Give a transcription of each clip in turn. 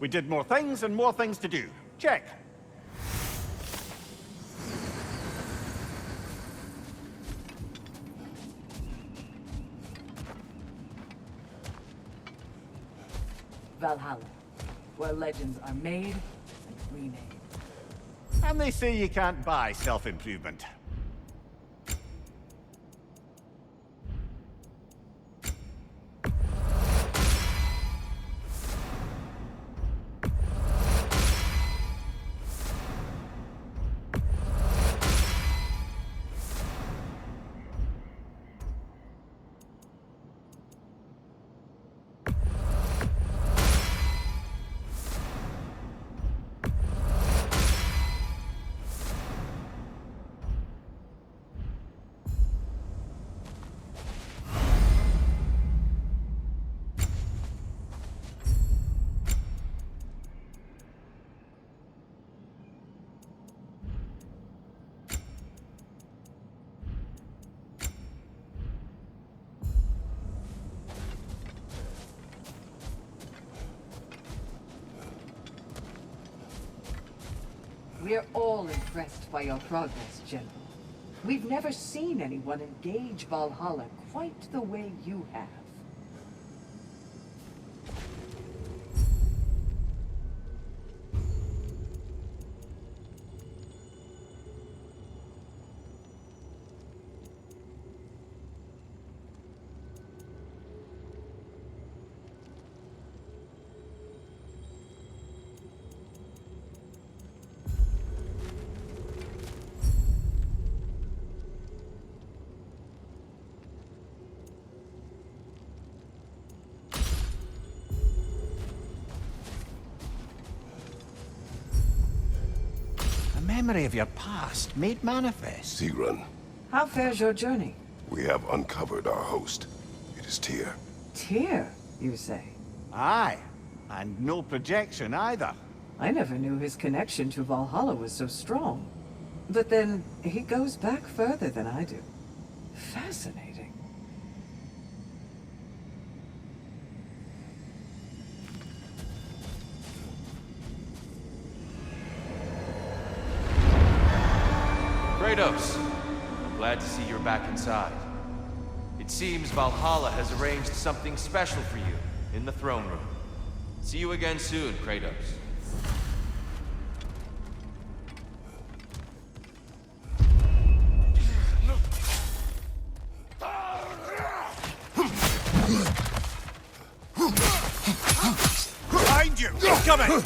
We did more things and more things to do. Check. Valhalla, where legends are made and remade. And they say you can't buy self-improvement. We're all impressed by your progress, General. We've never seen anyone engage Valhalla quite the way you have. Memory of your past made manifest. Sigrun, How fares your journey? we have uncovered our host. It is Tyr. Tyr, you say? Aye, and no projection either. I never knew his connection to Valhalla was so strong. But then, he goes back further than I do. Fascinating. Kratos, I'm glad to see you're back inside. It seems Valhalla has arranged something special for you in the throne room. See you again soon, Kratos. Behind you! Coming!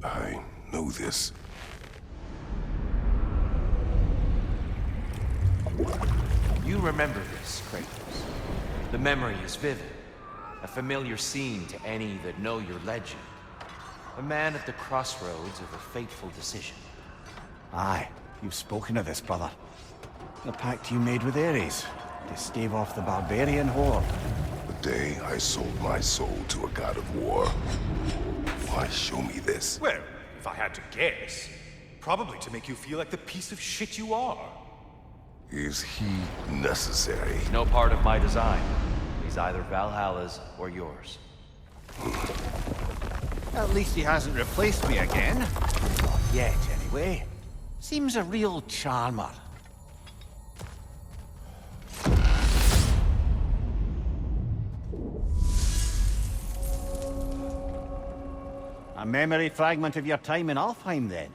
I know this. You remember this, Kratos. The memory is vivid. A familiar scene to any that know your legend. A man at the crossroads of a fateful decision. Aye, you've spoken of this, brother. The pact you made with Ares to stave off the barbarian horde. The day I sold my soul to a god of war. Why show me this? Well, if I had to guess, probably to make you feel like the piece of shit you are. Is he necessary? No part of my design. He's either Valhalla's or yours. At least he hasn't replaced me again. Not yet, anyway. Seems a real charmer. A memory fragment of your time in Alfheim, then?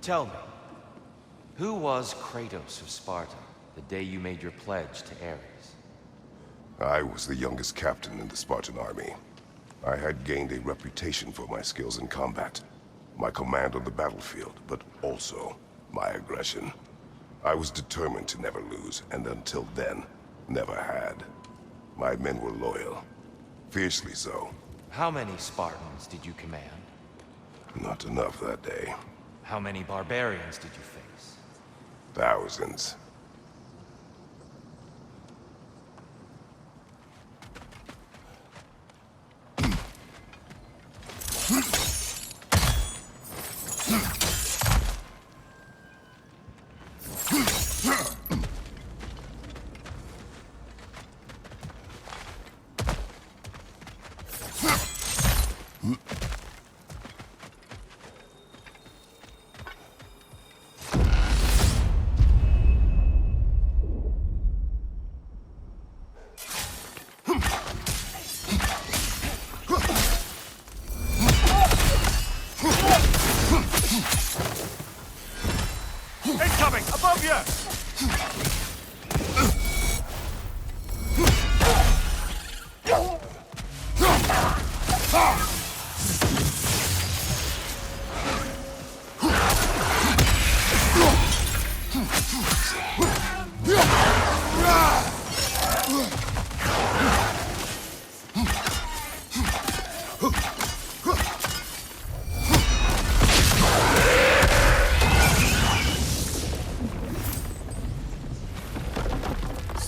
Tell me, who was Kratos of Sparta the day you made your pledge to Ares? I was the youngest captain in the Spartan army. I had gained a reputation for my skills in combat, my command on the battlefield, but also my aggression. I was determined to never lose, and until then, never had. My men were loyal, fiercely so. How many Spartans did you command? Not enough that day. How many barbarians did you face? Thousands. Incoming! Above you!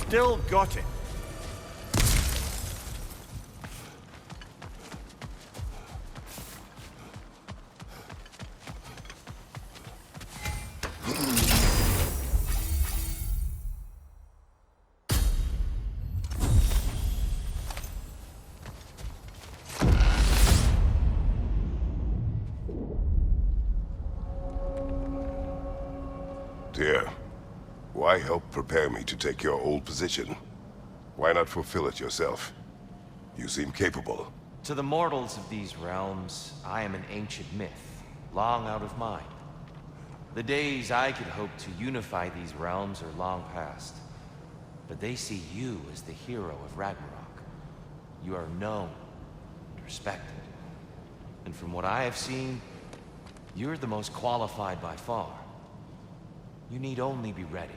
Still got it. Dear, why help prepare me to take your old position? Why not fulfill it yourself? You seem capable. To the mortals of these realms, I am an ancient myth, long out of mind. The days I could hope to unify these realms are long past. But they see you as the hero of Ragnarök. You are known and respected. And from what I have seen, you're the most qualified by far. You need only be ready.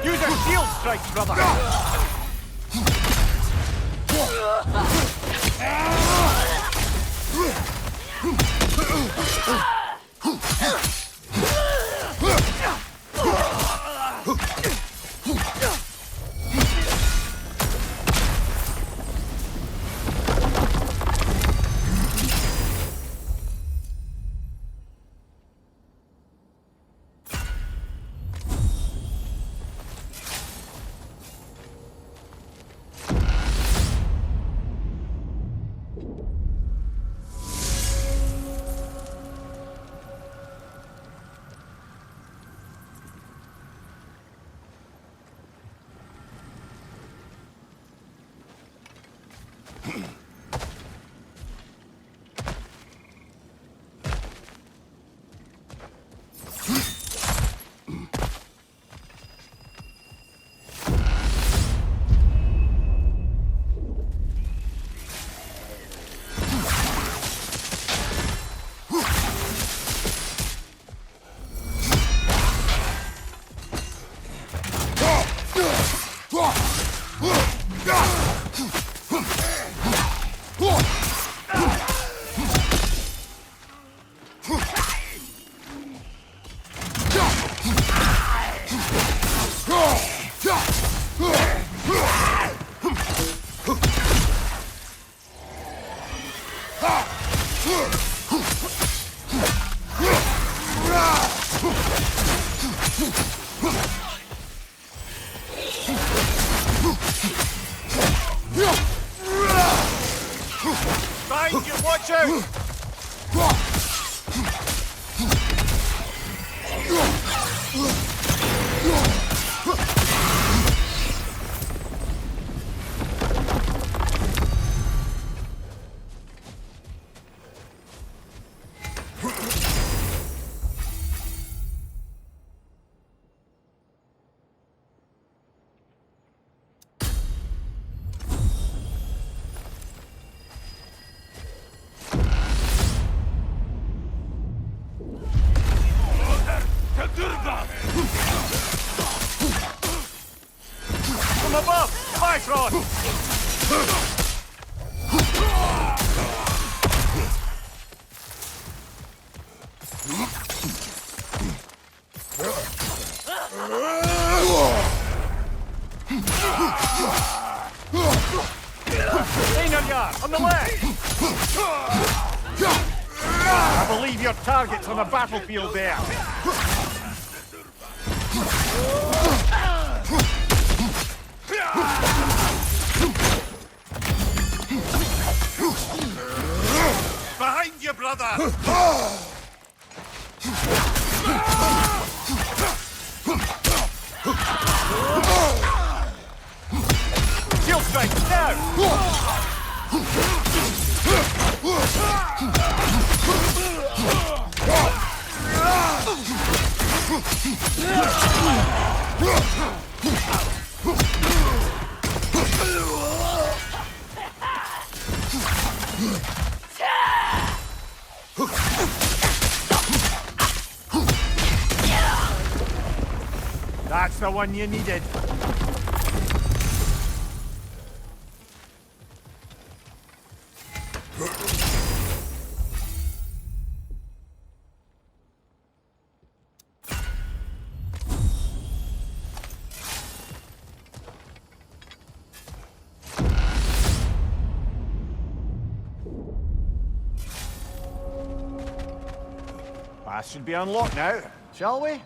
Use a shield strike, brother! Behind you, watch out! From above! Fightron! Einarjar, on the left! I believe your target's on the battlefield there. Behind you, brother! Shield strike, now! That's the one you needed. Path should be unlocked now, shall we?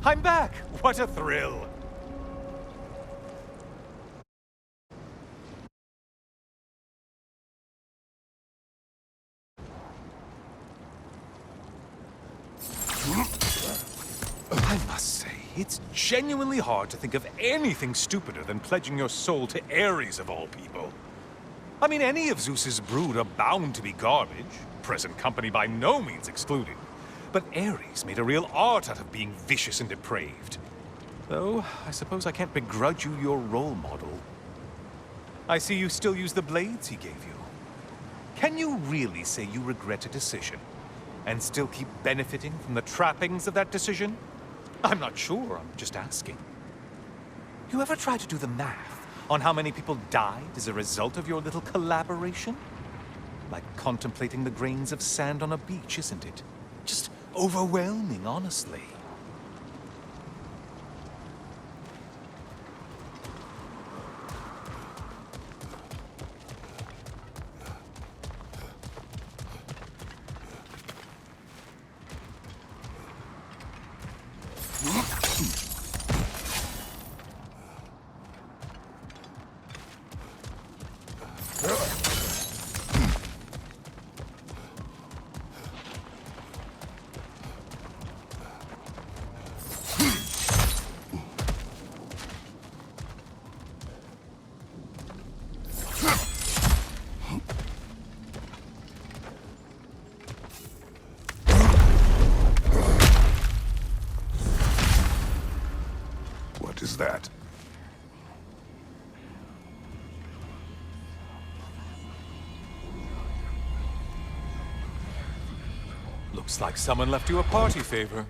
I'm back! What a thrill! I must say, it's genuinely hard to think of anything stupider than pledging your soul to Ares of all people. I mean, any of Zeus's brood are bound to be garbage, present company by no means excluded. But Ares made a real art out of being vicious and depraved. Though, I suppose I can't begrudge you your role model. I see you still use the blades he gave you. Can you really say you regret a decision, and still keep benefiting from the trappings of that decision? I'm not sure, I'm just asking. You ever try to do the math on how many people died as a result of your little collaboration? Like contemplating the grains of sand on a beach, isn't it? Just overwhelming, honestly. What is that? Looks like someone left you a party favor.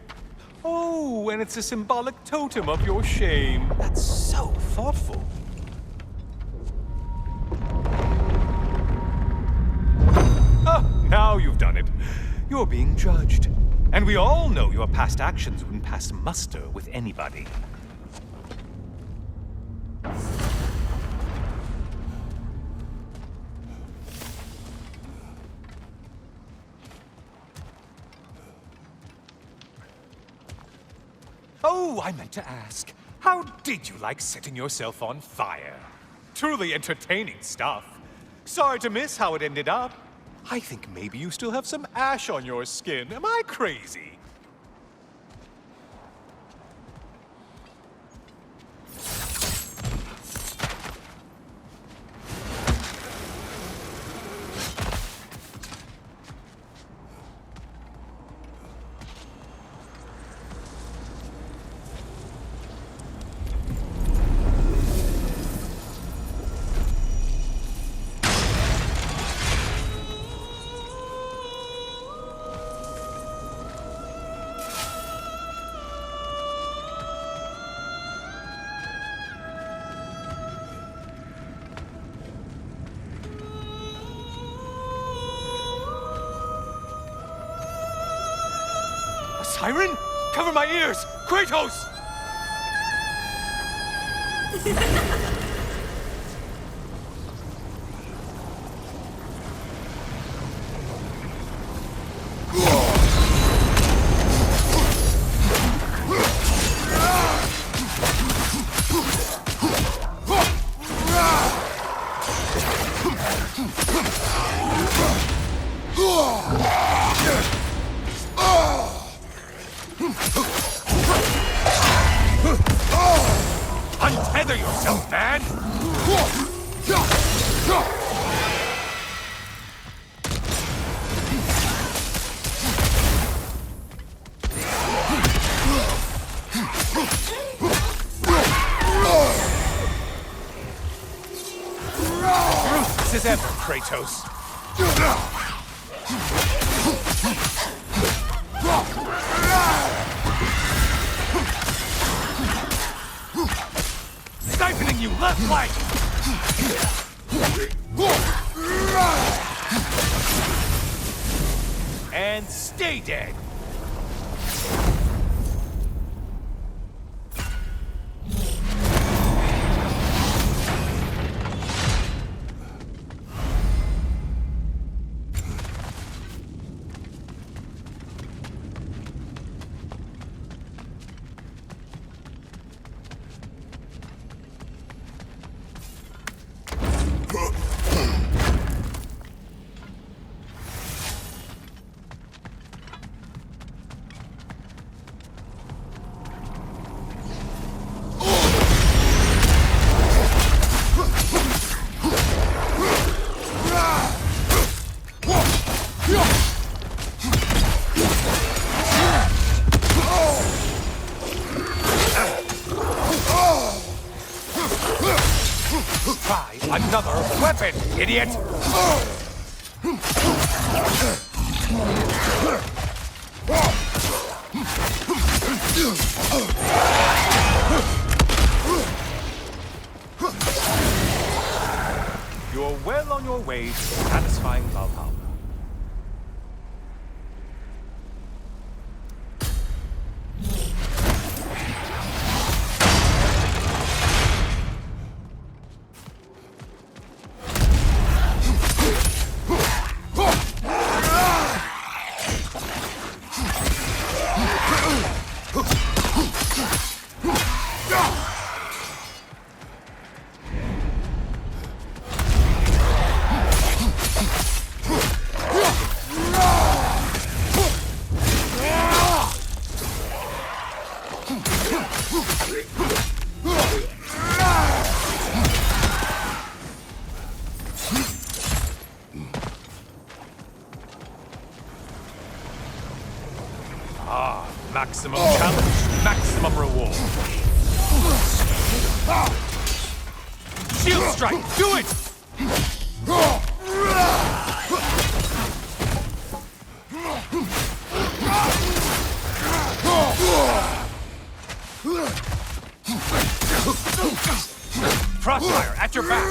Oh, and it's a symbolic totem of your shame. That's so thoughtful. Ah, now you've done it. You're being judged. And we all know your past actions wouldn't pass muster with anybody. Oh, I meant to ask, how did you like setting yourself on fire? Truly entertaining stuff. Sorry to miss how it ended up. I think maybe you still have some ash on your skin. Am I crazy? Siren? Cover my ears! Kratos! Untether yourself, man! Ruthless as ever, Kratos. Siphoning you left flank! And stay dead! try another weapon, idiot! You're well on your way to satisfying Valhalla. Maximum challenge, maximum reward. Shield strike, do it! Crossfire at your back.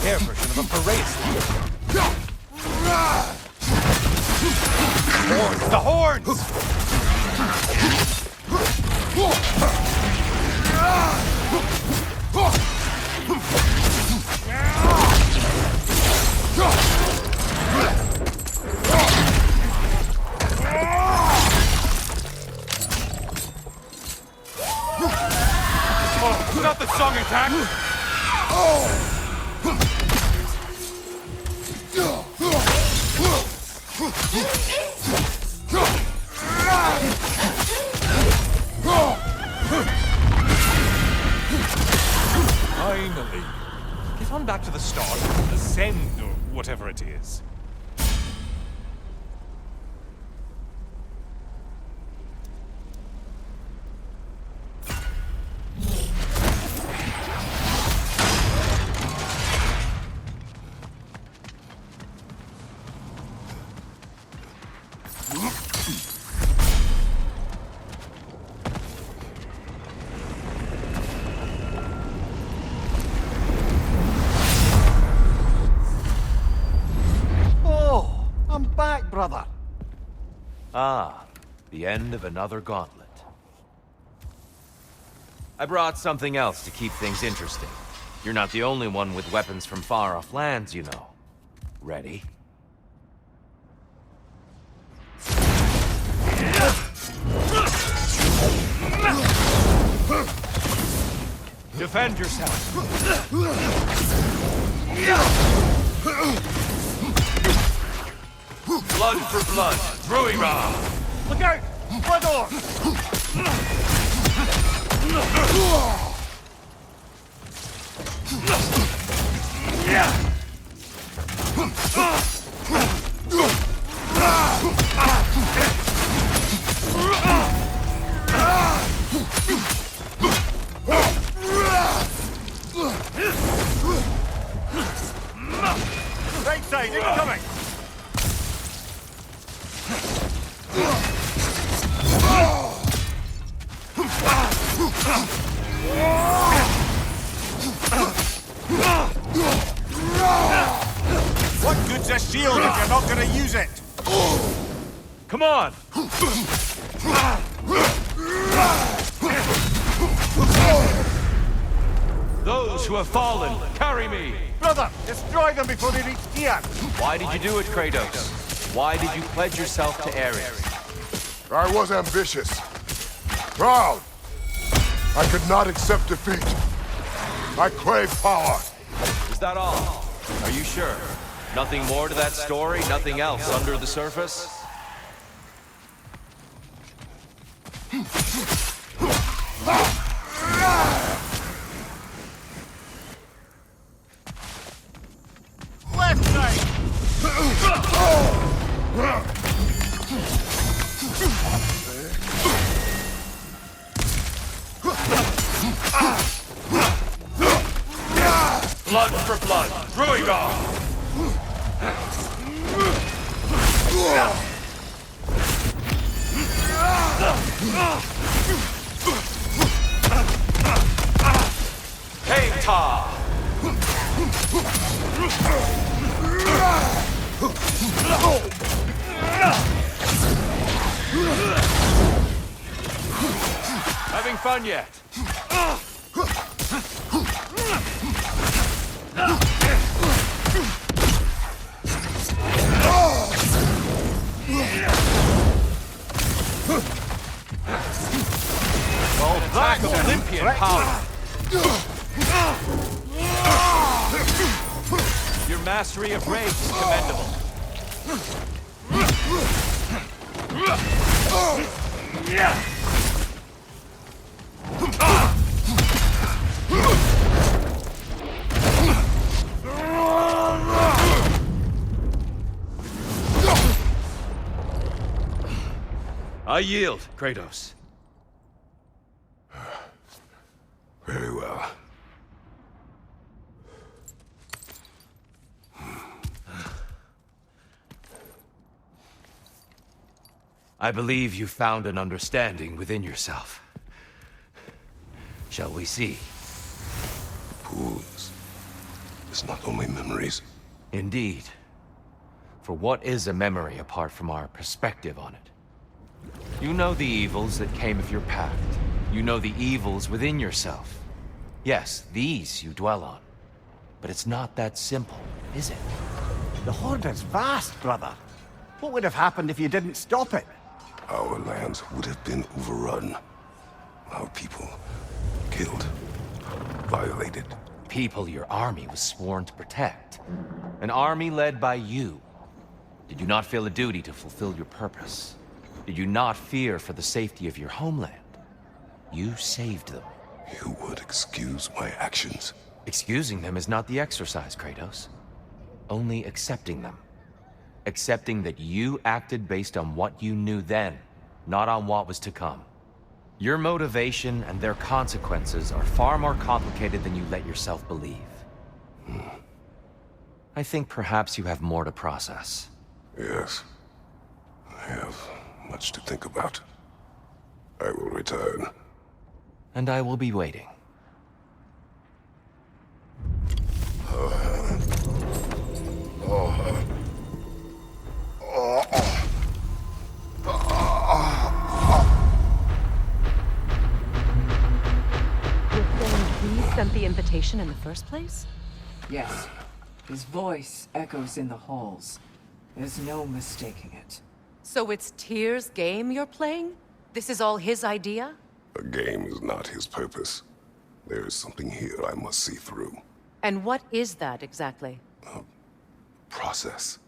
Their version of a parade. Horns! The horns! Oh, not the song attack! Finally. Get on back to the start. Ascend, or whatever it is. Brother. Ah, the end of another gauntlet. I brought something else to keep things interesting. You're not the only one with weapons from far-off lands, you know. Ready? Defend yourself! Blood for blood, Ruira! Look out! Front door! What good's a shield if you're not gonna use it? Come on! Those who have fallen, carry me! Brother, destroy them before they reach Tian! Why did you do it, Kratos? Why did you pledge yourself to Ares? I was ambitious. Proud. I could not accept defeat. I crave power. Is that all? Are you sure? Nothing more to that story? Nothing else under the surface? Left side! Blood for blood! Druidon! K-Top! Having fun yet? Well, that's Olympian power! Your mastery of rage is commendable. I yield, Kratos. Very well. I believe you found an understanding within yourself. Shall we see? Pools. It's not only memories. Indeed. For what is a memory apart from our perspective on it? You know the evils that came of your pact. You know the evils within yourself. Yes, these you dwell on. But it's not that simple, is it? The Horde is vast, brother. What would have happened if you didn't stop it? Our lands would have been overrun. Our people killed, violated. People your army was sworn to protect. An army led by you. Did you not feel a duty to fulfill your purpose? Did you not fear for the safety of your homeland? You saved them. You would excuse my actions. Excusing them is not the exercise, Kratos. Only accepting them. Accepting that you acted based on what you knew then, not on what was to come. Your motivation and their consequences are far more complicated than you let yourself believe. I think perhaps you have more to process. Yes. I have much to think about. I will return. And I will be waiting. He sent the invitation in the first place? Yes. His voice echoes in the halls. There's no mistaking it. So it's Tyr's game you're playing? This is all his idea? A game is not his purpose. There is something here I must see through. And what is that exactly? Process.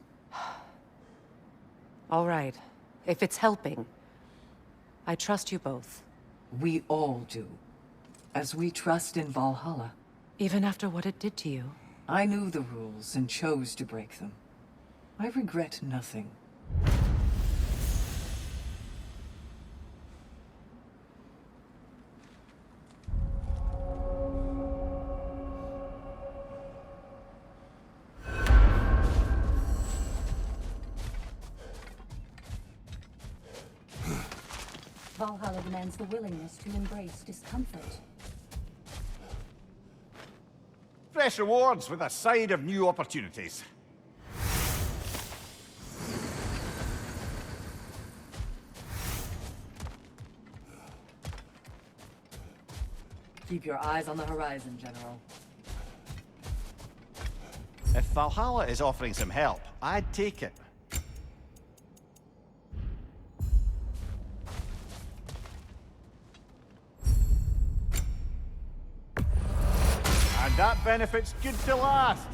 All right. If it's helping, I trust you both. We all do. As we trust in Valhalla. Even after what it did to you. I knew the rules and chose to break them. I regret nothing. Valhalla demands the willingness to embrace discomfort. Fresh rewards with a side of new opportunities. Keep your eyes on the horizon, General. If Valhalla is offering some help, I'd take it. And that benefit's good to last.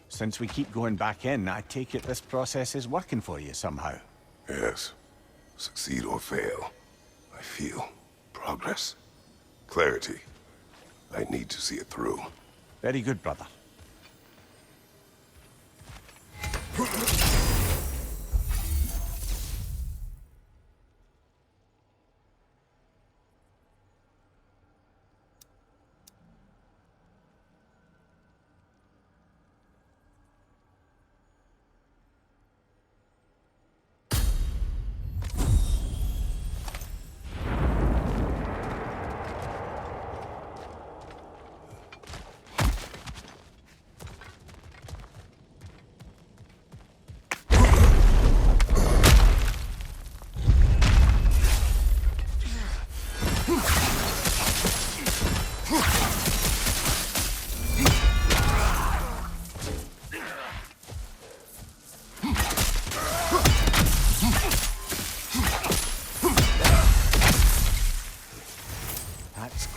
Since we keep going back in, I take it this process is working for you somehow. Yes. Succeed or fail, I feel progress. Clarity. I need to see it through. Very good, brother.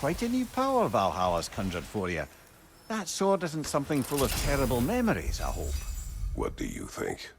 Quite a new power Valhalla's conjured for you. That sword isn't something full of terrible memories, I hope. What do you think?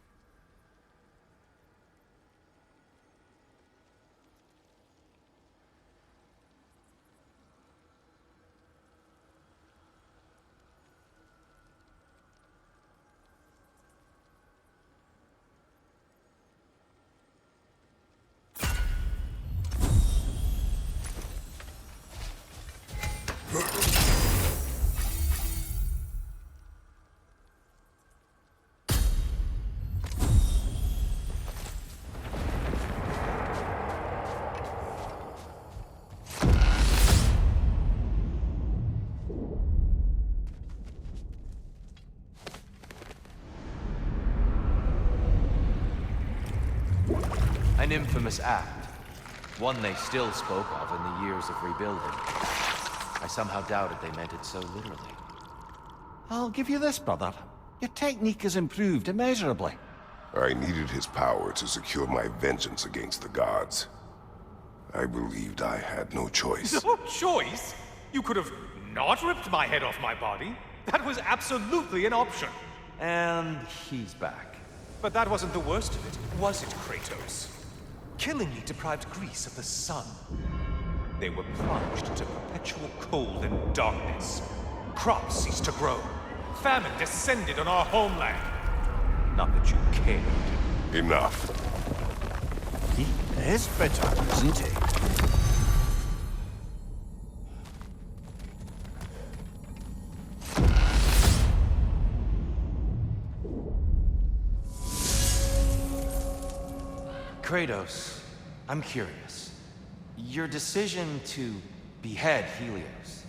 An infamous act. One they still spoke of in the years of rebuilding. I somehow doubted they meant it so literally. I'll give you this, brother. Your technique has improved immeasurably. I needed his power to secure my vengeance against the gods. I believed I had no choice. No choice? You could have not ripped my head off my body. That was absolutely an option. And he's back. But that wasn't the worst of it, was it, Kratos? Killingly deprived Greece of the sun. They were plunged into perpetual cold and darkness. Crops ceased to grow. Famine descended on our homeland. Not that you cared. Enough. He is bitter, isn't he? Kratos, I'm curious. Your decision to behead Helios,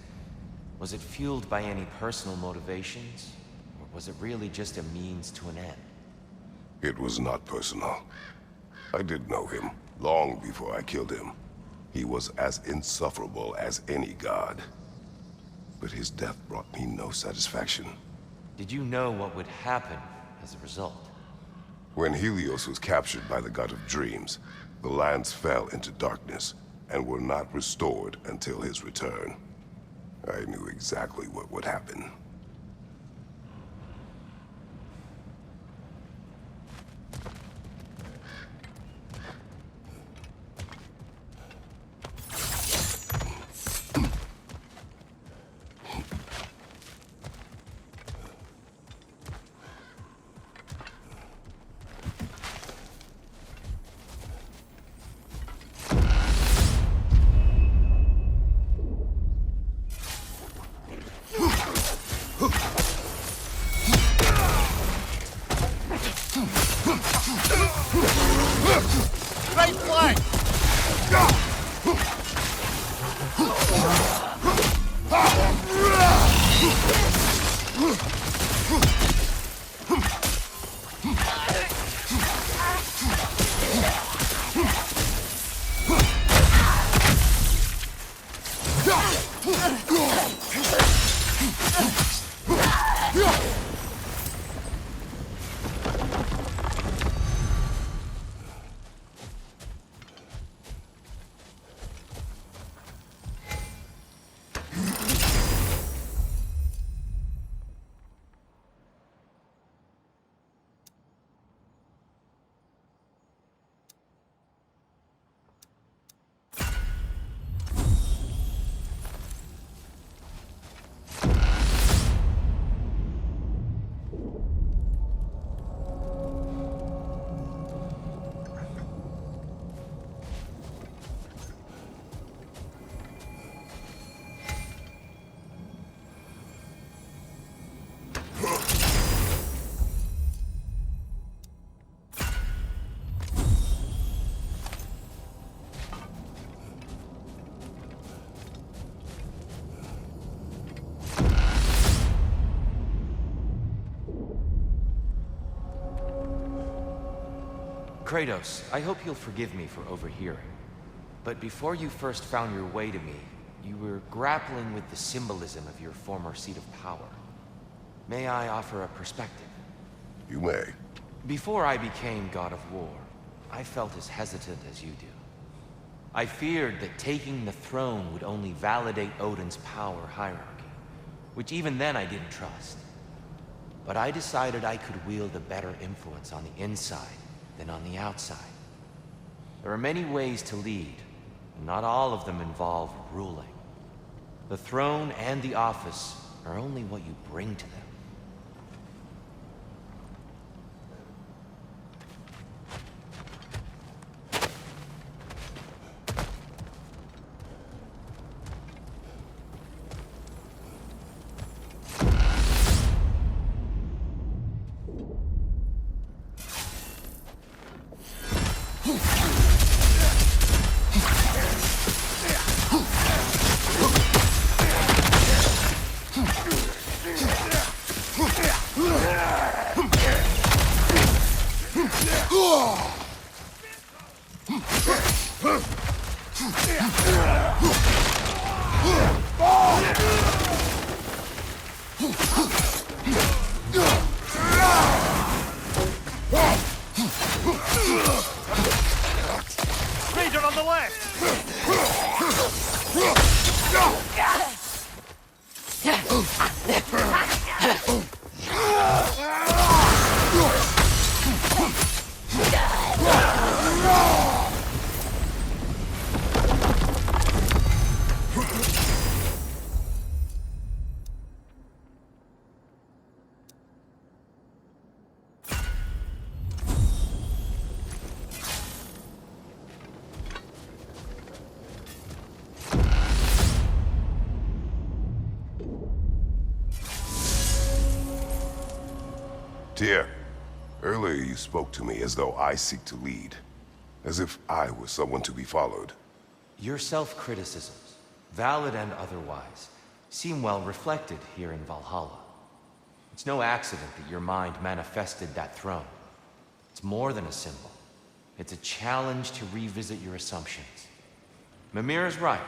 was it fueled by any personal motivations? Or was it really just a means to an end? It was not personal. I did know him, long before I killed him. He was as insufferable as any god. But his death brought me no satisfaction. Did you know what would happen as a result? When Helios was captured by the god of dreams, the lands fell into darkness and were not restored until his return. I knew exactly what would happen. Kratos, I hope you'll forgive me for overhearing. But before you first found your way to me, you were grappling with the symbolism of your former seat of power. May I offer a perspective? You may. Before I became God of War, I felt as hesitant as you do. I feared that taking the throne would only validate Odin's power hierarchy, which even then I didn't trust. But I decided I could wield a better influence on the inside than on the outside. There are many ways to lead, and not all of them involve ruling. The throne and the office are only what you bring to them. Ranger on the left! Tyr, earlier you spoke to me as though I seek to lead. As if I was someone to be followed. Your self-criticisms, valid and otherwise, seem well reflected here in Valhalla. It's no accident that your mind manifested that throne. It's more than a symbol. It's a challenge to revisit your assumptions. Mimir is right.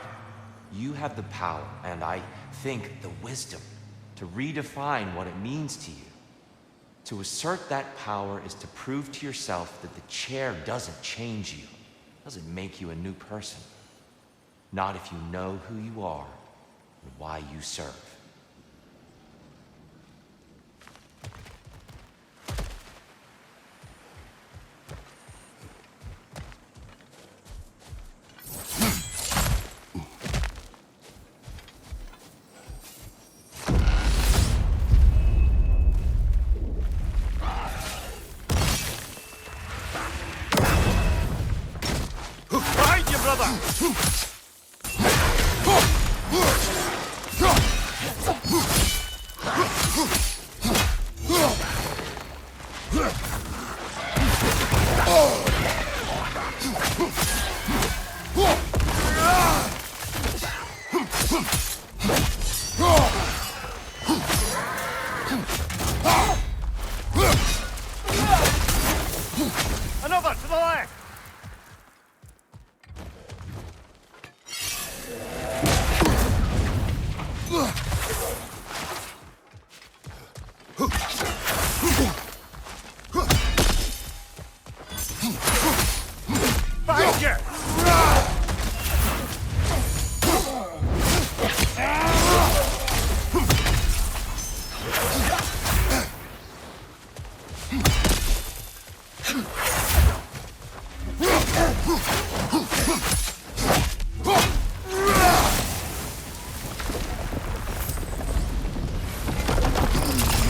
You have the power, and I think the wisdom, to redefine what it means to you. To assert that power is to prove to yourself that the chair doesn't change you, doesn't make you a new person. Not if you know who you are and why you serve. Behind you, brother! Another to the left! Behind you!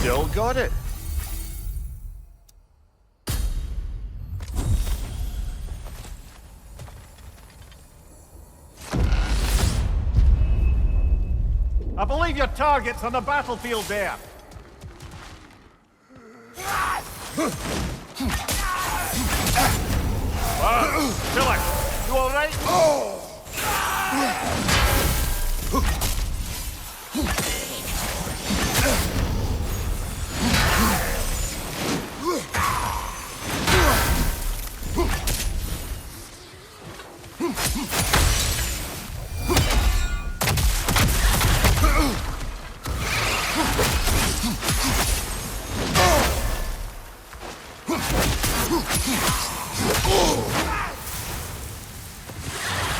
Still got it. I believe your target's on the battlefield there. Kill it. You all right?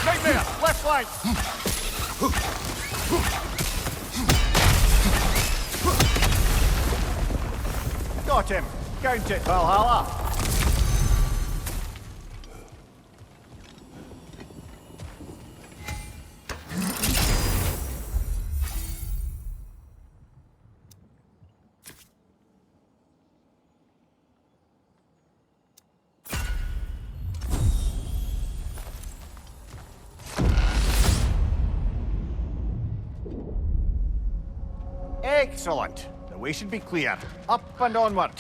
Nightmare! Left flank! Got him! Count it, Valhalla! Excellent. The way should be clear. Up and onward.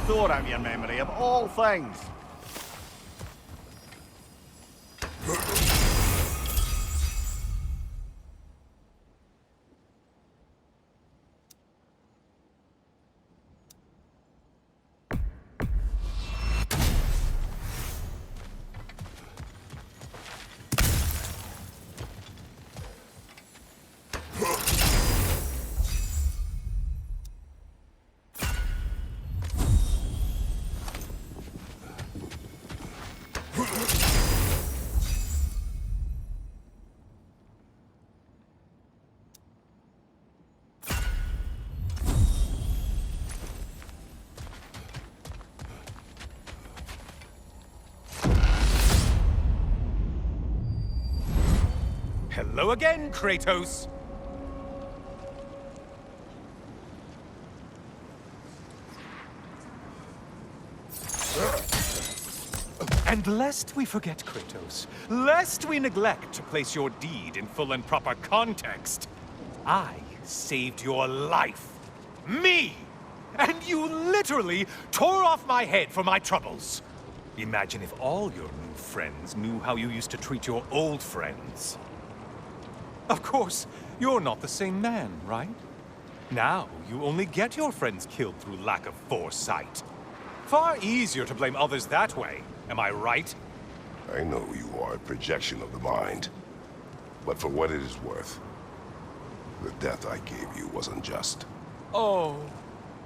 Thor out of your memory, of all things. Hello again, Kratos! And lest we forget, Kratos, lest we neglect to place your deed in full and proper context, I saved your life. Me! And you literally tore off my head for my troubles. Imagine if all your new friends knew how you used to treat your old friends. Of course, you're not the same man, right? Now, you only get your friends killed through lack of foresight. Far easier to blame others that way, am I right? I know you are a projection of the mind. But for what it is worth, the death I gave you was unjust. Oh,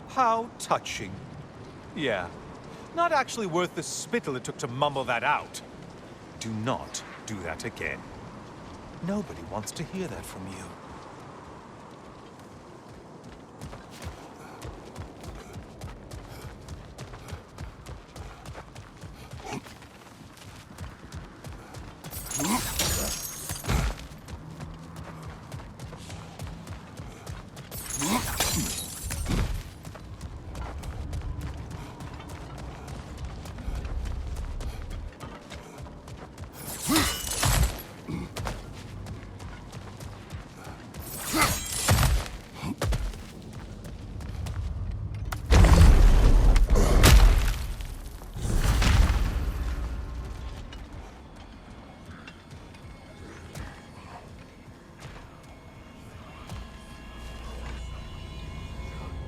how touching. Yeah, not actually worth the spittle it took to mumble that out. Do not do that again. Nobody wants to hear that from you.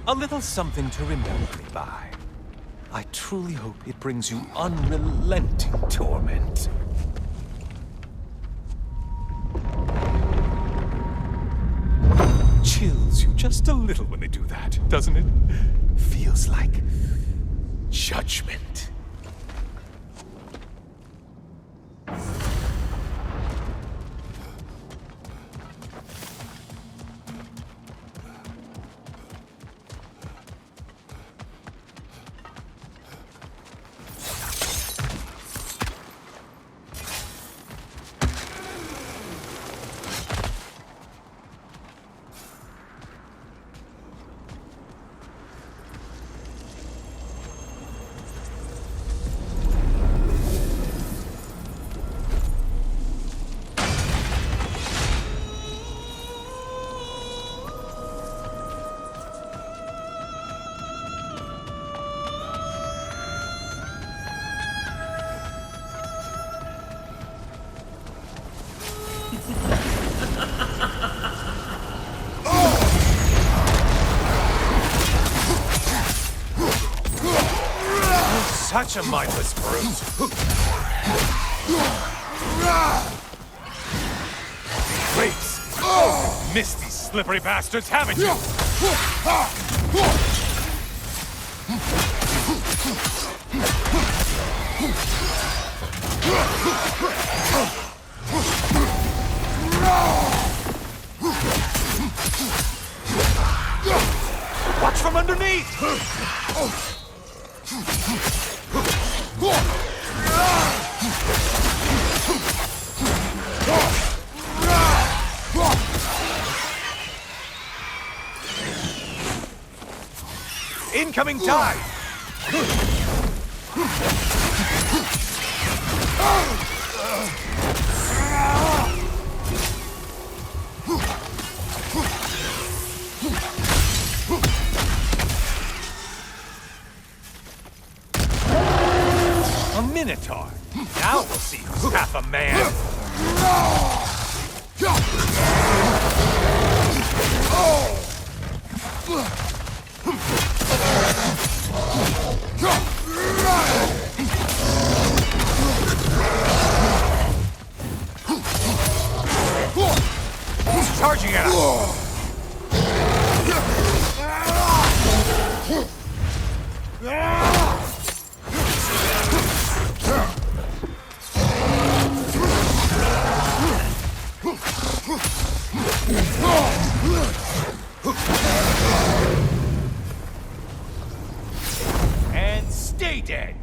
A little something to remember me by. I truly hope it brings you unrelenting torment. Chills you just a little when they do that, doesn't it? Feels like judgment. Such a mindless brute. Wait! Missed these slippery bastards, haven't you? Watch from underneath! Incoming tide! Minotaur. Now we'll see who's half a man. He's charging at us. And stay dead.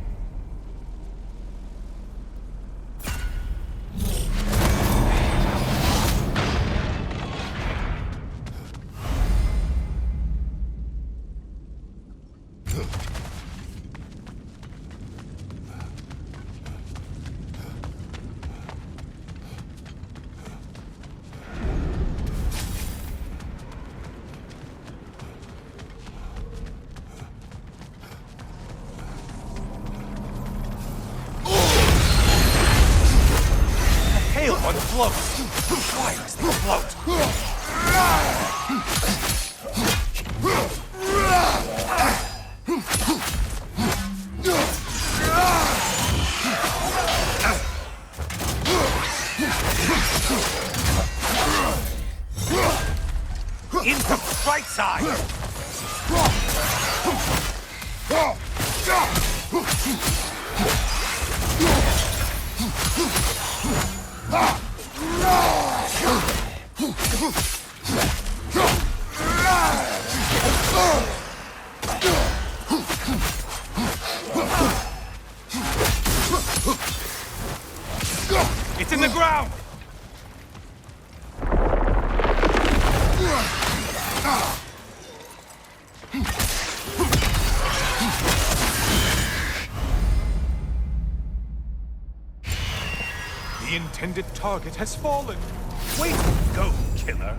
Hail one floats. Why does they float? In from the right side. It's in the ground! The intended target has fallen. Way to go, killer.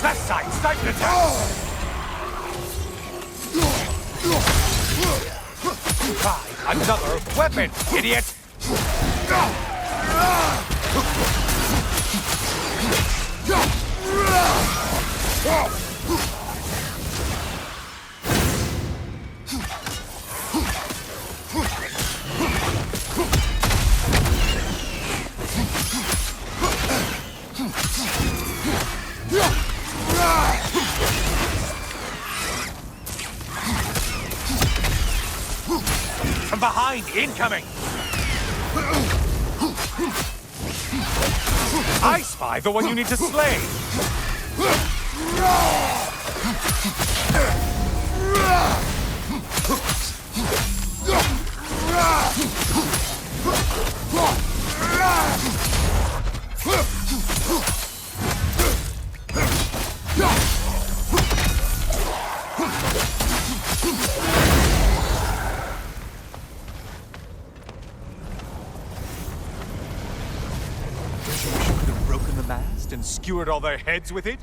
That side, sniper attack! Try another weapon, idiot! From behind, incoming! I spy the one you need to slay! And skewered all their heads with it?